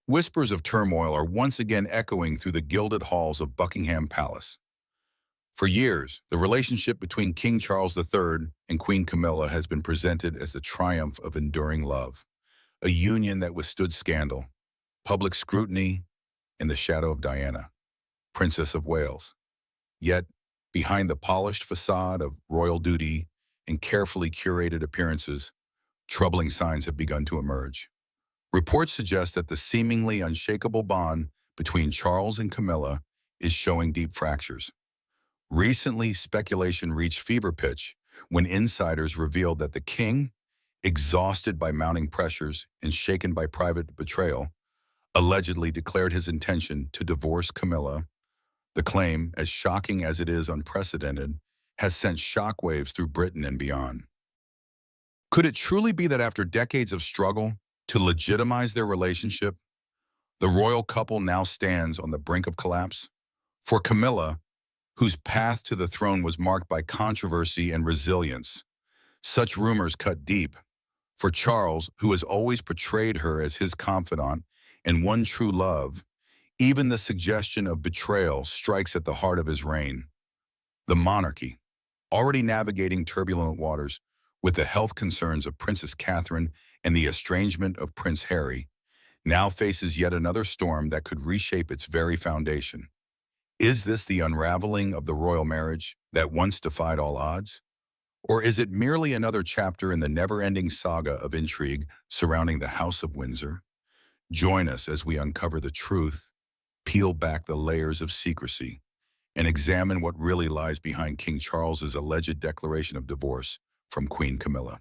Whispers of turmoil are once again echoing through the gilded halls of Buckingham Palace. For years, the relationship between King Charles III and Queen Camilla has been presented as the triumph of enduring love, a union that withstood scandal, public scrutiny, and the shadow of Diana, Princess of Wales. Yet, behind the polished facade of royal duty and carefully curated appearances, troubling signs have begun to emerge. Reports suggest that the seemingly unshakable bond between Charles and Camilla is showing deep fractures. Recently, speculation reached fever pitch when insiders revealed that the king, exhausted by mounting pressures and shaken by private betrayal, allegedly declared his intention to divorce Camilla. The claim, as shocking as it is unprecedented, has sent shockwaves through Britain and beyond. Could it truly be that after decades of struggle to legitimize their relationship, the royal couple now stands on the brink of collapse? For Camilla, whose path to the throne was marked by controversy and resilience, such rumors cut deep. For Charles, who has always portrayed her as his confidant and one true love, even the suggestion of betrayal strikes at the heart of his reign. The monarchy, already navigating turbulent waters with the health concerns of Princess Catherine and the estrangement of Prince Harry, now faces yet another storm that could reshape its very foundation. Is this the unraveling of the royal marriage that once defied all odds? Or is it merely another chapter in the never-ending saga of intrigue surrounding the House of Windsor? Join us as we uncover the truth, peel back the layers of secrecy, and examine what really lies behind King Charles's alleged declaration of divorce from Queen Camilla.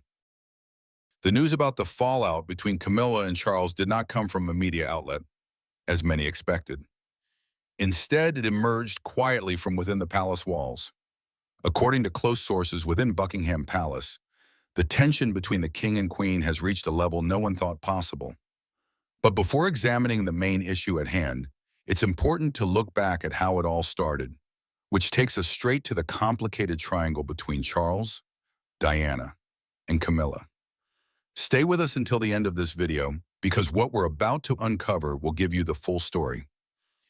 The news about the fallout between Camilla and Charles did not come from a media outlet, as many expected. Instead, it emerged quietly from within the palace walls. According to close sources within Buckingham Palace, the tension between the king and queen has reached a level no one thought possible. But before examining the main issue at hand, it's important to look back at how it all started, which takes us straight to the complicated triangle between Charles, Diana, and Camilla. Stay with us until the end of this video, because what we're about to uncover will give you the full story.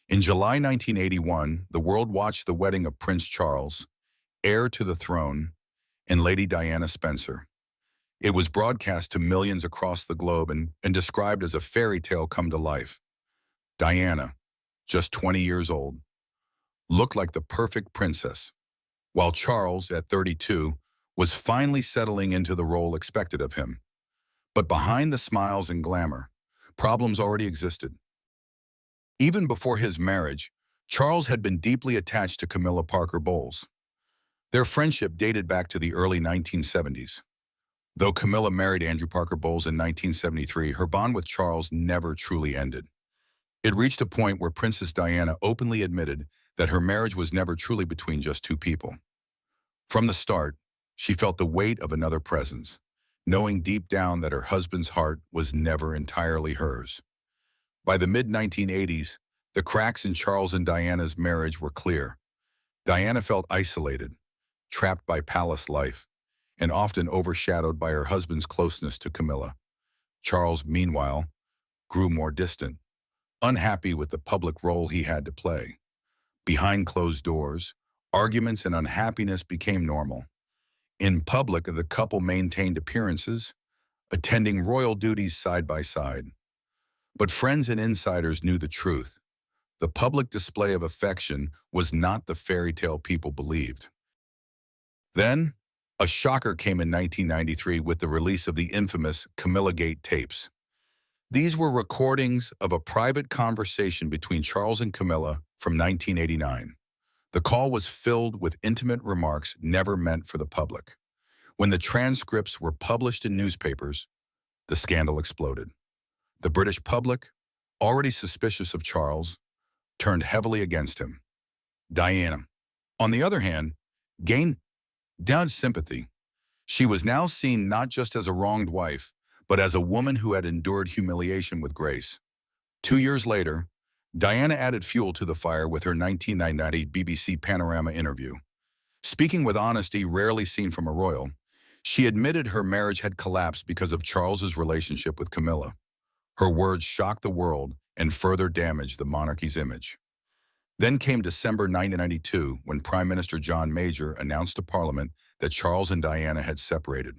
In July 1981, the world watched the wedding of Prince Charles, heir to the throne, and Lady Diana Spencer. It was broadcast to millions across the globe and described as a fairy tale come to life. Diana, just 20 years old, looked like the perfect princess, while Charles, at 32, was finally settling into the role expected of him. But behind the smiles and glamour, problems already existed. Even before his marriage, Charles had been deeply attached to Camilla Parker Bowles. Their friendship dated back to the early 1970s. Though Camilla married Andrew Parker Bowles in 1973, her bond with Charles never truly ended. It reached a point where Princess Diana openly admitted that her marriage was never truly between just two people. From the start, she felt the weight of another presence, knowing deep down that her husband's heart was never entirely hers. By the mid-1980s, the cracks in Charles and Diana's marriage were clear. Diana felt isolated, trapped by palace life, and often overshadowed by her husband's closeness to Camilla. Charles, meanwhile, grew more distant, unhappy with the public role he had to play. Behind closed doors, arguments and unhappiness became normal. In public, the couple maintained appearances, attending royal duties side by side. But friends and insiders knew the truth. The public display of affection was not the fairy tale people believed. Then, a shocker came in 1993 with the release of the infamous Camilla Gate tapes. These were recordings of a private conversation between Charles and Camilla from 1989. The call was filled with intimate remarks never meant for the public. When the transcripts were published in newspapers, the scandal exploded. The British public, already suspicious of Charles, turned heavily against him. Diana, on the other hand, gained sympathy. She was now seen not just as a wronged wife, but as a woman who had endured humiliation with grace. 2 years later, Diana added fuel to the fire with her 1990 BBC Panorama interview. Speaking with honesty rarely seen from a royal, she admitted her marriage had collapsed because of Charles's relationship with Camilla. Her words shocked the world and further damaged the monarchy's image. Then came December 1992, when Prime Minister John Major announced to Parliament that Charles and Diana had separated.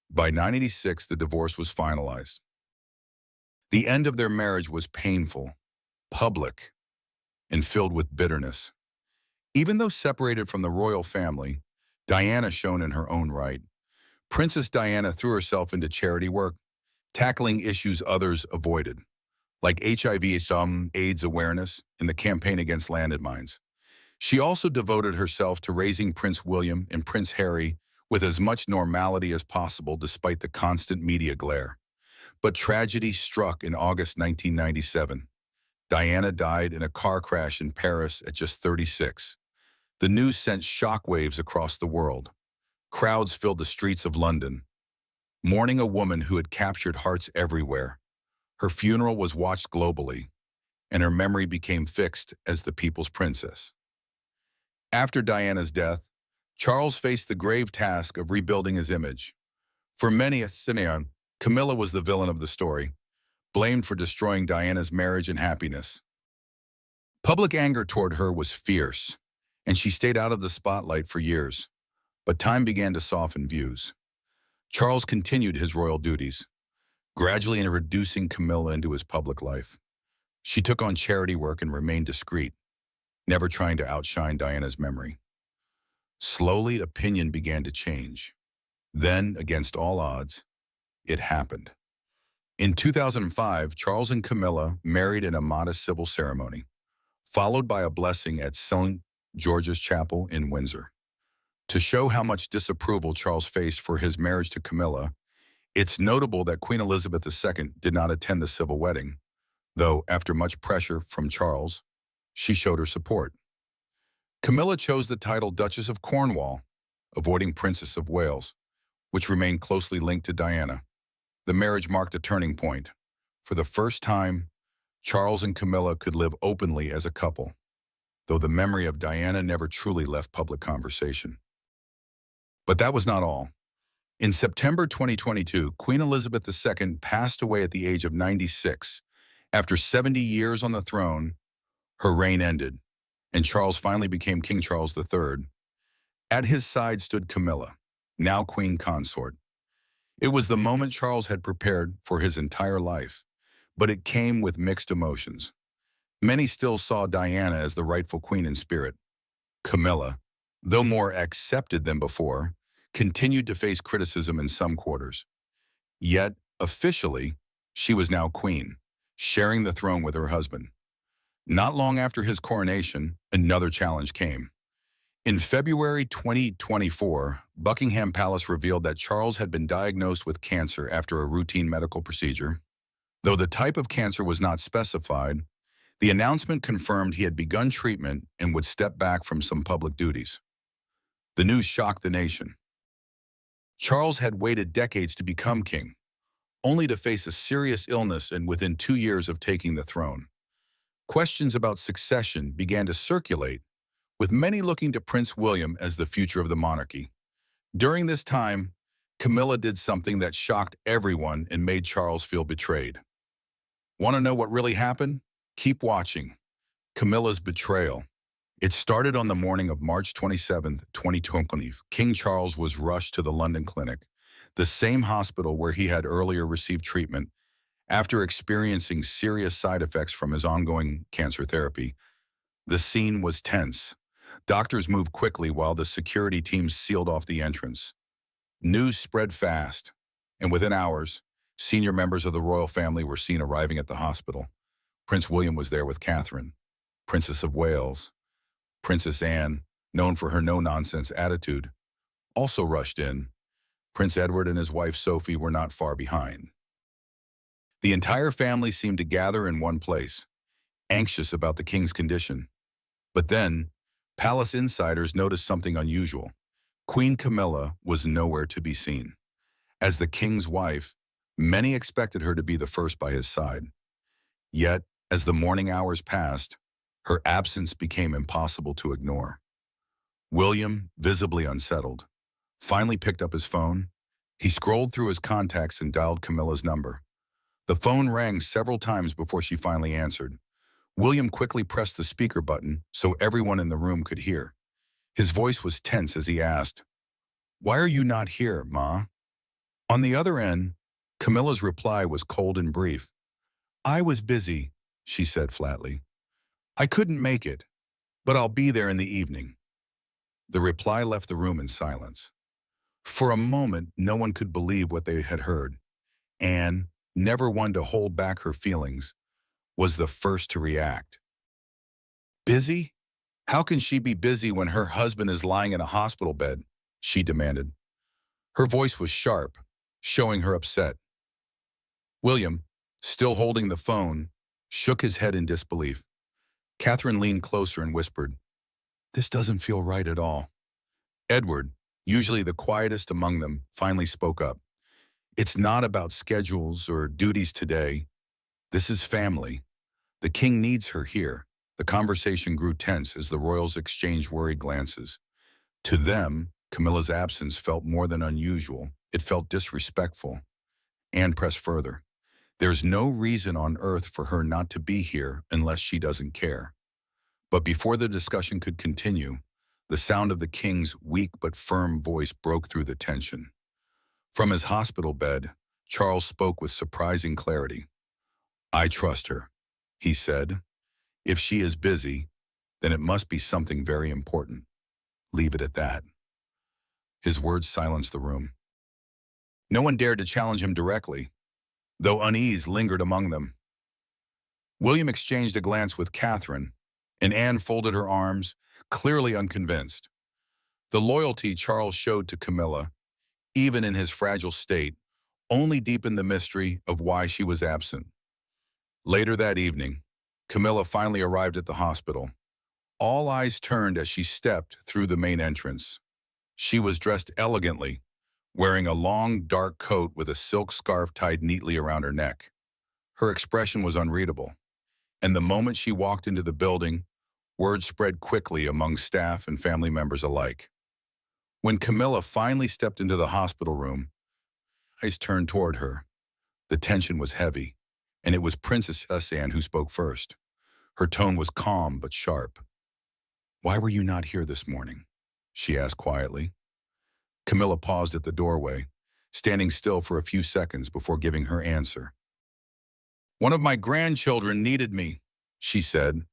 By 1986, the divorce was finalized. The end of their marriage was painful, public, and filled with bitterness. Even though separated from the royal family, Diana shone in her own right. Princess Diana threw herself into charity work, tackling issues others avoided, like HIV/AIDS awareness and the campaign against landmines. She also devoted herself to raising Prince William and Prince Harry with as much normality as possible despite the constant media glare. But tragedy struck in August 1997. Diana died in a car crash in Paris at just 36. The news sent shockwaves across the world. Crowds filled the streets of London, mourning a woman who had captured hearts everywhere. Her funeral was watched globally, and her memory became fixed as the people's princess. After Diana's death, Charles faced the grave task of rebuilding his image. For many a Cineon, Camilla was the villain of the story, blamed for destroying Diana's marriage and happiness. Public anger toward her was fierce, and she stayed out of the spotlight for years. But time began to soften views. Charles continued his royal duties, gradually introducing Camilla into his public life. She took on charity work and remained discreet, never trying to outshine Diana's memory. Slowly, opinion began to change. Then, against all odds, it happened. In 2005, Charles and Camilla married in a modest civil ceremony, followed by a blessing at St. George's Chapel in Windsor. To show how much disapproval Charles faced for his marriage to Camilla, it's notable that Queen Elizabeth II did not attend the civil wedding, though after much pressure from Charles, she showed her support. Camilla chose the title Duchess of Cornwall, avoiding Princess of Wales, which remained closely linked to Diana. The marriage marked a turning point. For the first time, Charles and Camilla could live openly as a couple, though the memory of Diana never truly left public conversation. But that was not all. In September 2022, Queen Elizabeth II passed away at the age of 96. After 70 years on the throne, her reign ended, and Charles finally became King Charles III. At his side stood Camilla, now Queen Consort. It was the moment Charles had prepared for his entire life, but it came with mixed emotions. Many still saw Diana as the rightful queen in spirit. Camilla, though more accepted than before, continued to face criticism in some quarters. Yet, officially, she was now queen, sharing the throne with her husband. Not long after his coronation, another challenge came. In February 2024, Buckingham Palace revealed that Charles had been diagnosed with cancer after a routine medical procedure. Though the type of cancer was not specified, the announcement confirmed he had begun treatment and would step back from some public duties. The news shocked the nation. Charles had waited decades to become king, only to face a serious illness and within 2 years of taking the throne. Questions about succession began to circulate, with many looking to Prince William as the future of the monarchy. During this time, Camilla did something that shocked everyone and made Charles feel betrayed. Want to know what really happened? Keep watching. Camilla's betrayal. It started on the morning of March 27, 2020. King Charles was rushed to the London clinic, the same hospital where he had earlier received treatment, after experiencing serious side effects from his ongoing cancer therapy. The scene was tense. Doctors moved quickly while the security teams sealed off the entrance. News spread fast, and within hours, senior members of the royal family were seen arriving at the hospital. Prince William was there with Catherine, Princess of Wales. Princess Anne, known for her no-nonsense attitude, also rushed in. Prince Edward and his wife Sophie were not far behind. The entire family seemed to gather in one place, anxious about the king's condition. But then, palace insiders noticed something unusual. Queen Camilla was nowhere to be seen. As the king's wife, many expected her to be the first by his side. Yet, as the morning hours passed, her absence became impossible to ignore. William, visibly unsettled, finally picked up his phone. He scrolled through his contacts and dialed Camilla's number. The phone rang several times before she finally answered. William quickly pressed the speaker button so everyone in the room could hear. His voice was tense as he asked, "Why are you not here, Ma?" On the other end, Camilla's reply was cold and brief. "I was busy," she said flatly. "I couldn't make it, but I'll be there in the evening." The reply left the room in silence. For a moment, no one could believe what they had heard. Anne, never one to hold back her feelings, was the first to react. "Busy? How can she be busy when her husband is lying in a hospital bed?" she demanded. Her voice was sharp, showing her upset. William, still holding the phone, shook his head in disbelief. Catherine leaned closer and whispered, "This doesn't feel right at all." Edward, usually the quietest among them, finally spoke up. "It's not about schedules or duties today. This is family. The king needs her here." The conversation grew tense as the royals exchanged worried glances. To them, Camilla's absence felt more than unusual. It felt disrespectful. Anne pressed further. "There's no reason on earth for her not to be here unless she doesn't care." But before the discussion could continue, the sound of the king's weak but firm voice broke through the tension. From his hospital bed, Charles spoke with surprising clarity. "I trust her," he said. "If she is busy, then it must be something very important. Leave it at that." His words silenced the room. No one dared to challenge him directly, though unease lingered among them. William exchanged a glance with Catherine, and Anne folded her arms, clearly unconvinced. The loyalty Charles showed to Camilla, even in his fragile state, only deepened the mystery of why she was absent. Later that evening, Camilla finally arrived at the hospital. All eyes turned as she stepped through the main entrance. She was dressed elegantly, wearing a long, dark coat with a silk scarf tied neatly around her neck. Her expression was unreadable, and the moment she walked into the building, word spread quickly among staff and family members alike. When Camilla finally stepped into the hospital room, eyes turned toward her. The tension was heavy, and it was Princess Anne who spoke first. Her tone was calm but sharp. "Why were you not here this morning?" she asked quietly. Camilla paused at the doorway, standing still for a few seconds before giving her answer. "One of my grandchildren needed me," she said,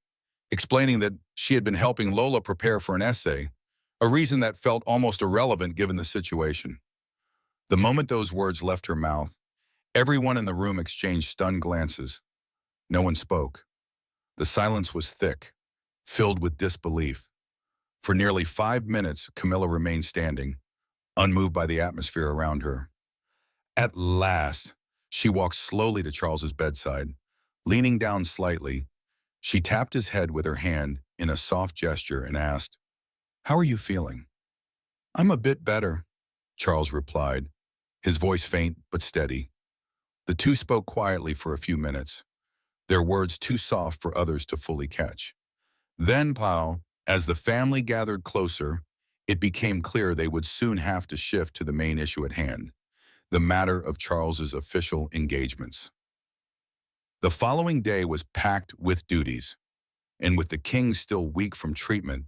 explaining that she had been helping Lola prepare for an essay, a reason that felt almost irrelevant given the situation. The moment those words left her mouth, everyone in the room exchanged stunned glances. No one spoke. The silence was thick, filled with disbelief. For nearly 5 minutes, Camilla remained standing, unmoved by the atmosphere around her. At last, she walked slowly to Charles's bedside. Leaning down slightly, she tapped his head with her hand in a soft gesture and asked, "How are you feeling?" "I'm a bit better," Charles replied, his voice faint but steady. The two spoke quietly for a few minutes, their words too soft for others to fully catch. Then, as the family gathered closer, it became clear they would soon have to shift to the main issue at hand, the matter of Charles's official engagements. The following day was packed with duties, and with the king still weak from treatment,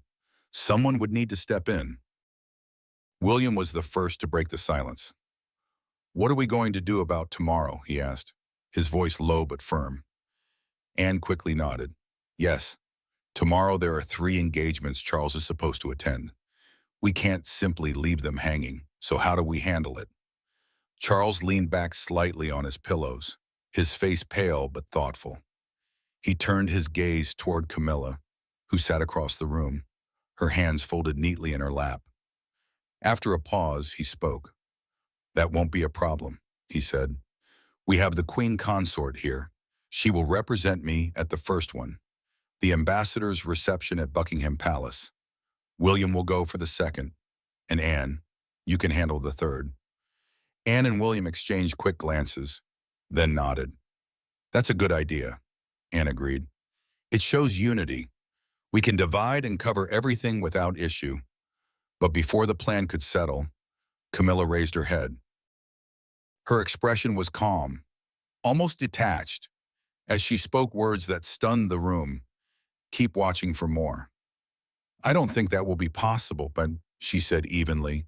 someone would need to step in. William was the first to break the silence. "What are we going to do about tomorrow?" he asked, his voice low but firm. Anne quickly nodded. "Yes, tomorrow there are 3 engagements Charles is supposed to attend. We can't simply leave them hanging, so how do we handle it?" Charles leaned back slightly on his pillows, his face pale but thoughtful. He turned his gaze toward Camilla, who sat across the room, her hands folded neatly in her lap. After a pause, he spoke. "That won't be a problem," he said. "We have the Queen Consort here. She will represent me at the first one, the ambassador's reception at Buckingham Palace. William will go for the second, and Anne, you can handle the third." Anne and William exchanged quick glances, then nodded. "That's a good idea," Anne agreed. "It shows unity. We can divide and cover everything without issue." But before the plan could settle, Camilla raised her head. Her expression was calm, almost detached, as she spoke words that stunned the room. Keep watching for more. I don't think that will be possible, but she said evenly.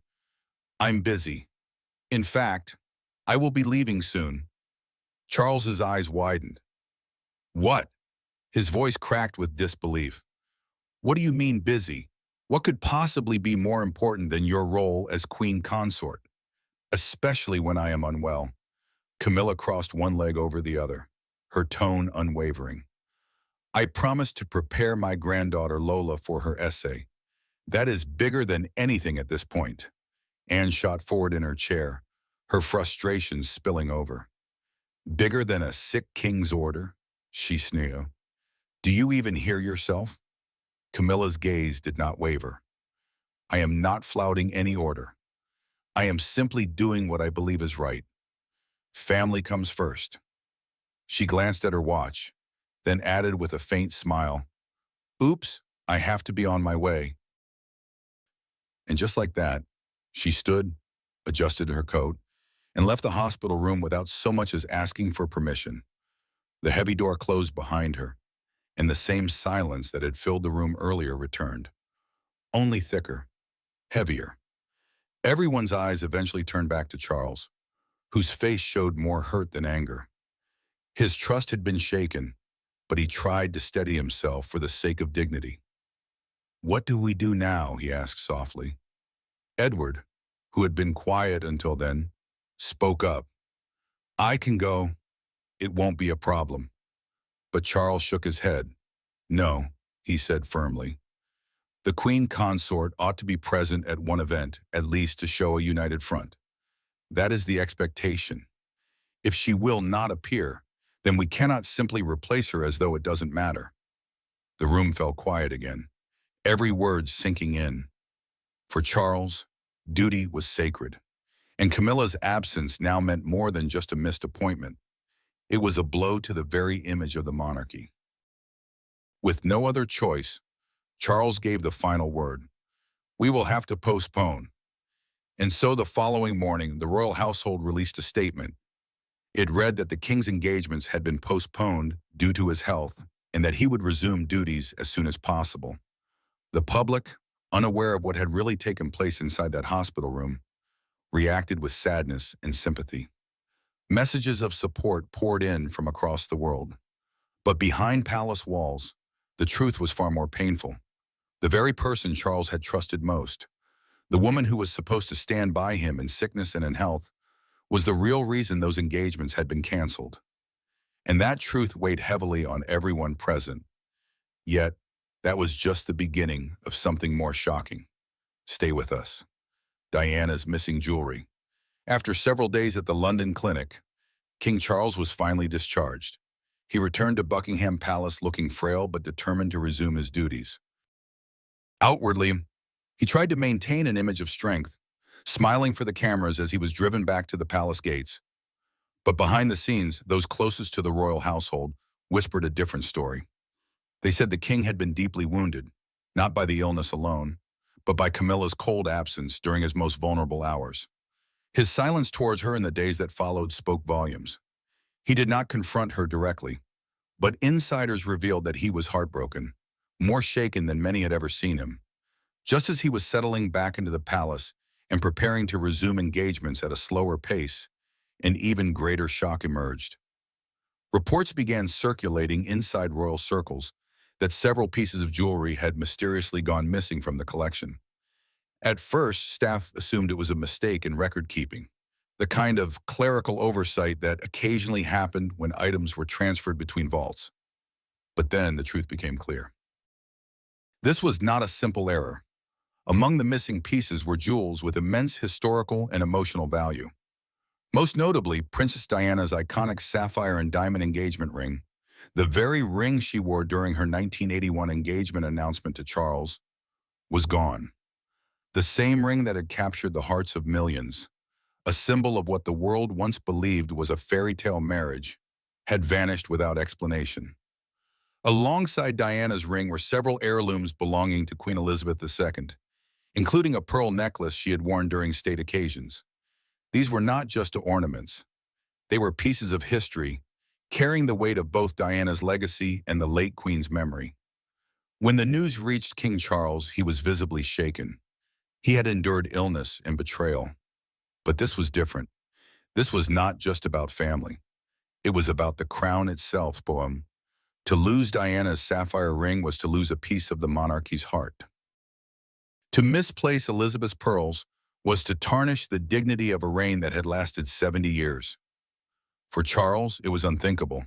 I'm busy. In fact, I will be leaving soon. Charles's eyes widened. What? His voice cracked with disbelief. What do you mean busy? What could possibly be more important than your role as queen consort? Especially when I am unwell. Camilla crossed one leg over the other, her tone unwavering. I promised to prepare my granddaughter Lola for her essay. That is bigger than anything at this point. Anne shot forward in her chair, her frustration spilling over. Bigger than a sick king's order? She sneered. Do you even hear yourself? Camilla's gaze did not waver. I am not flouting any order. I am simply doing what I believe is right. Family comes first. She glanced at her watch, then added with a faint smile, Oops, I have to be on my way. And just like that, she stood, adjusted her coat, and left the hospital room without so much as asking for permission. The heavy door closed behind her, and the same silence that had filled the room earlier returned. Only thicker, heavier. Everyone's eyes eventually turned back to Charles, whose face showed more hurt than anger. His trust had been shaken, but he tried to steady himself for the sake of dignity. What do we do now? He asked softly. Edward, who had been quiet until then, spoke up. I can go. It won't be a problem. But Charles shook his head. No, he said firmly. The queen consort ought to be present at one event, at least to show a united front. That is the expectation. If she will not appear, then we cannot simply replace her as though it doesn't matter. The room fell quiet again, every word sinking in. For Charles, duty was sacred, and Camilla's absence now meant more than just a missed appointment. It was a blow to the very image of the monarchy. With no other choice, Charles gave the final word. We will have to postpone. And so the following morning, the royal household released a statement. It read that the king's engagements had been postponed due to his health and that he would resume duties as soon as possible. The public, unaware of what had really taken place inside that hospital room, reacted with sadness and sympathy. Messages of support poured in from across the world. But behind palace walls, the truth was far more painful. The very person Charles had trusted most, the woman who was supposed to stand by him in sickness and in health, was the real reason those engagements had been canceled. And that truth weighed heavily on everyone present. Yet, that was just the beginning of something more shocking. Stay with us. Diana's missing jewelry. After several days at the London clinic, King Charles was finally discharged. He returned to Buckingham Palace looking frail but determined to resume his duties. Outwardly, he tried to maintain an image of strength, smiling for the cameras as he was driven back to the palace gates. But behind the scenes, those closest to the royal household whispered a different story. They said the king had been deeply wounded, not by the illness alone, but by Camilla's cold absence during his most vulnerable hours. His silence towards her in the days that followed spoke volumes. He did not confront her directly, but insiders revealed that he was heartbroken, more shaken than many had ever seen him. Just as he was settling back into the palace and preparing to resume engagements at a slower pace, an even greater shock emerged. Reports began circulating inside royal circles that several pieces of jewelry had mysteriously gone missing from the collection. At first, staff assumed it was a mistake in record-keeping, the kind of clerical oversight that occasionally happened when items were transferred between vaults. But then the truth became clear. This was not a simple error. Among the missing pieces were jewels with immense historical and emotional value. Most notably, Princess Diana's iconic sapphire and diamond engagement ring, the very ring she wore during her 1981 engagement announcement to Charles, was gone. The same ring that had captured the hearts of millions, a symbol of what the world once believed was a fairy tale marriage, had vanished without explanation. Alongside Diana's ring were several heirlooms belonging to Queen Elizabeth II, including a pearl necklace she had worn during state occasions. These were not just ornaments. They were pieces of history carrying the weight of both Diana's legacy and the late Queen's memory. When the news reached King Charles, he was visibly shaken. He had endured illness and betrayal. But this was different. This was not just about family. It was about the crown itself, Boehm. To lose Diana's sapphire ring was to lose a piece of the monarchy's heart. To misplace Elizabeth's pearls was to tarnish the dignity of a reign that had lasted 70 years. For Charles, it was unthinkable.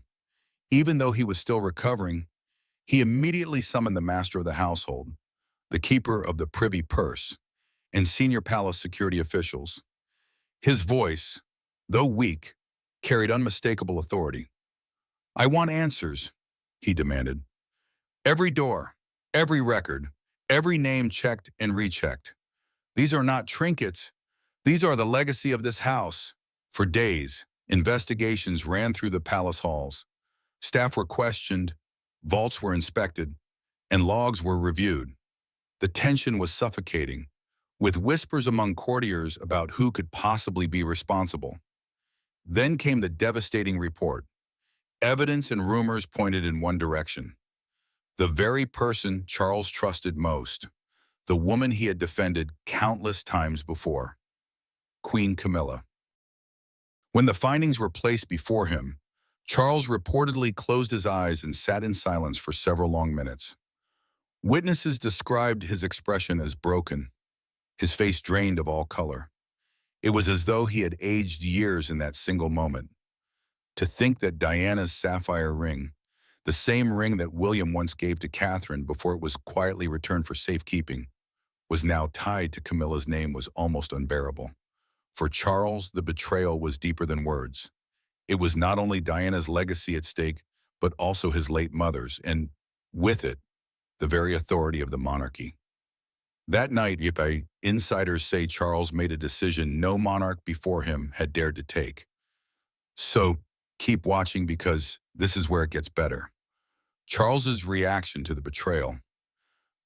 Even though he was still recovering, he immediately summoned the master of the household, the keeper of the privy purse, and senior palace security officials. His voice, though weak, carried unmistakable authority. "I want answers," he demanded. "Every door, every record, every name checked and rechecked. These are not trinkets. These are the legacy of this house." For days, investigations ran through the palace halls. Staff were questioned, vaults were inspected, and logs were reviewed. The tension was suffocating, with whispers among courtiers about who could possibly be responsible. Then came the devastating report. Evidence and rumors pointed in one direction. The very person Charles trusted most, the woman he had defended countless times before, Queen Camilla. When the findings were placed before him, Charles reportedly closed his eyes and sat in silence for several long minutes. Witnesses described his expression as broken, his face drained of all color. It was as though he had aged years in that single moment. To think that Diana's sapphire ring, the same ring that William once gave to Catherine before it was quietly returned for safekeeping, was now tied to Camilla's name was almost unbearable. For Charles, the betrayal was deeper than words. It was not only Diana's legacy at stake, but also his late mother's, and with it, the very authority of the monarchy. That night, insiders say Charles made a decision no monarch before him had dared to take. So, keep watching because this is where it gets better. Charles's reaction to the betrayal.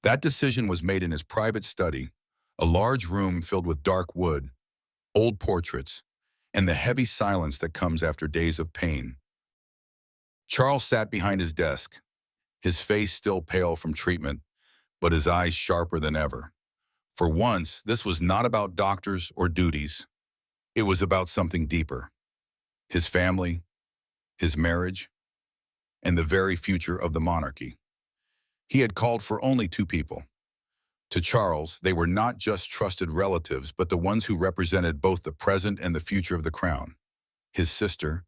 That decision was made in his private study, a large room filled with dark wood, old portraits, and the heavy silence that comes after days of pain. Charles sat behind his desk, his face still pale from treatment, but his eyes sharper than ever. For once, this was not about doctors or duties. It was about something deeper. His family, his marriage, and the very future of the monarchy. He had called for only two people. To Charles, they were not just trusted relatives, but the ones who represented both the present and the future of the crown. His sister,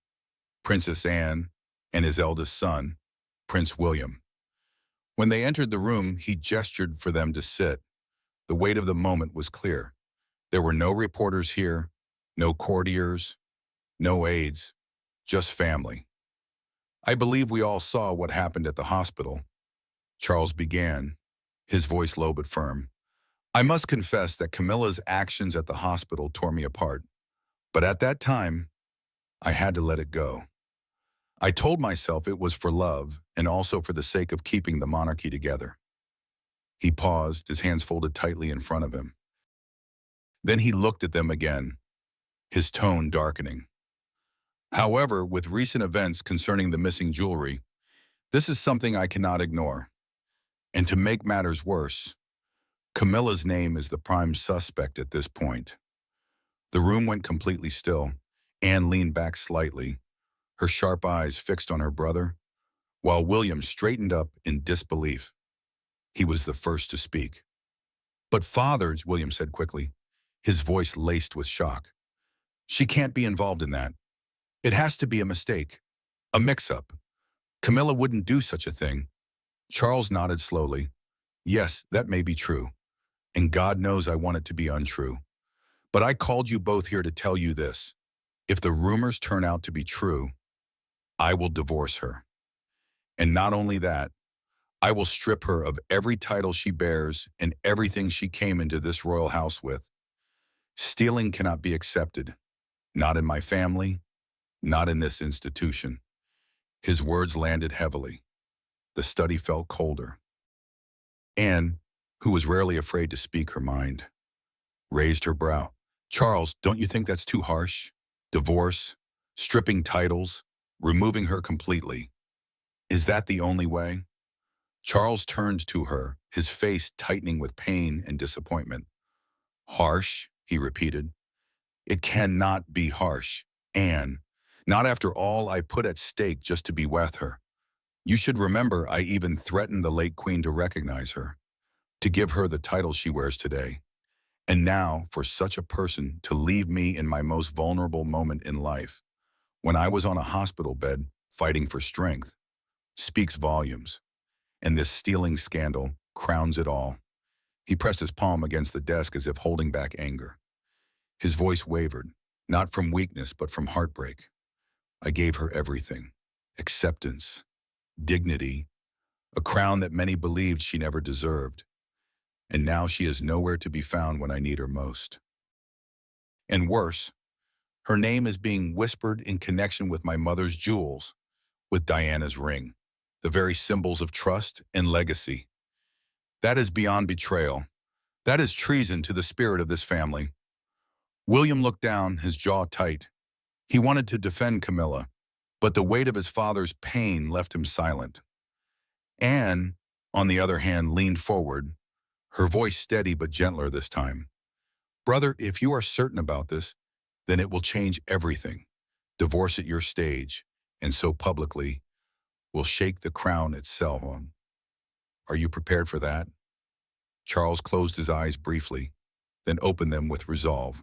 Princess Anne, and his eldest son, Prince William. When they entered the room, he gestured for them to sit. The weight of the moment was clear. There were no reporters here, no courtiers, no aides, just family. "I believe we all saw what happened at the hospital," Charles began, his voice low but firm. "I must confess that Camilla's actions at the hospital tore me apart. But at that time, I had to let it go. I told myself it was for love and also for the sake of keeping the monarchy together." He paused, his hands folded tightly in front of him. Then he looked at them again, his tone darkening. "However, with recent events concerning the missing jewelry, this is something I cannot ignore. And to make matters worse, Camilla's name is the prime suspect at this point." The room went completely still. Anne leaned back slightly, her sharp eyes fixed on her brother, while William straightened up in disbelief. He was the first to speak. "But father," William said quickly, his voice laced with shock. "She can't be involved in that. It has to be a mistake, a mix-up. Camilla wouldn't do such a thing." Charles nodded slowly. "Yes, that may be true. And God knows I want it to be untrue. But I called you both here to tell you this. If the rumors turn out to be true, I will divorce her. And not only that, I will strip her of every title she bears and everything she came into this royal house with. Stealing cannot be accepted. Not in my family, not in this institution." His words landed heavily. The study felt colder. Anne, who was rarely afraid to speak her mind, raised her brow. "Charles, don't you think that's too harsh? Divorce, stripping titles, removing her completely. Is that the only way? Charles turned to her, his face tightening with pain and disappointment. Harsh, he repeated. It cannot be harsh, Anne. Not after all I put at stake just to be with her. You should remember I even threatened the late queen to recognize her, to give her the title she wears today. And now, for such a person to leave me in my most vulnerable moment in life, when I was on a hospital bed fighting for strength, speaks volumes. And this stealing scandal crowns it all. He pressed his palm against the desk as if holding back anger. His voice wavered, not from weakness but from heartbreak. I gave her everything. Acceptance, dignity, a crown that many believed she never deserved. And now she is nowhere to be found when I need her most. And worse, her name is being whispered in connection with my mother's jewels, with Diana's ring, the very symbols of trust and legacy. That is beyond betrayal. That is treason to the spirit of this family. William looked down, his jaw tight. He wanted to defend Camilla, but the weight of his father's pain left him silent. Anne, on the other hand, leaned forward, her voice steady but gentler this time. Brother, if you are certain about this, then it will change everything. Divorce at your stage, and so publicly, will shake the crown itself. Are you prepared for that? Charles closed his eyes briefly, then opened them with resolve.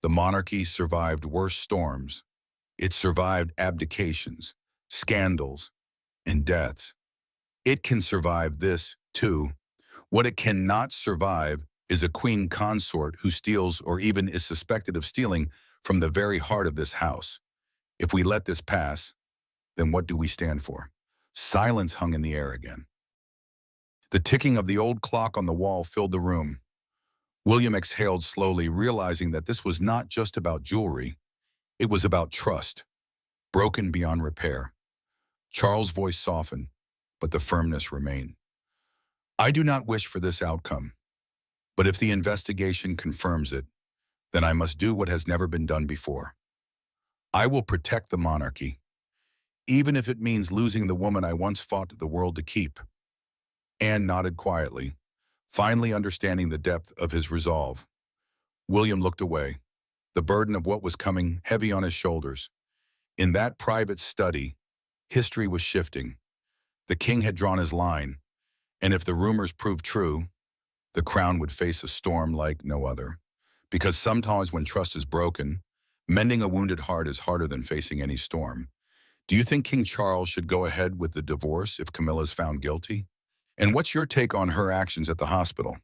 The monarchy survived worse storms. It survived abdications, scandals, and deaths. It can survive this, too. What it cannot survive is a queen consort who steals or even is suspected of stealing from the very heart of this house. If we let this pass, then what do we stand for? Silence hung in the air again. The ticking of the old clock on the wall filled the room. William exhaled slowly, realizing that this was not just about jewelry. It was about trust, broken beyond repair. Charles' voice softened, but the firmness remained. I do not wish for this outcome, but if the investigation confirms it, then I must do what has never been done before. I will protect the monarchy, even if it means losing the woman I once fought the world to keep. Anne nodded quietly, finally understanding the depth of his resolve. William looked away, the burden of what was coming heavy on his shoulders. In that private study, history was shifting. The king had drawn his line, and if the rumors proved true, the crown would face a storm like no other. Because sometimes when trust is broken, mending a wounded heart is harder than facing any storm. Do you think King Charles should go ahead with the divorce if Camilla is found guilty? And what's your take on her actions at the hospital?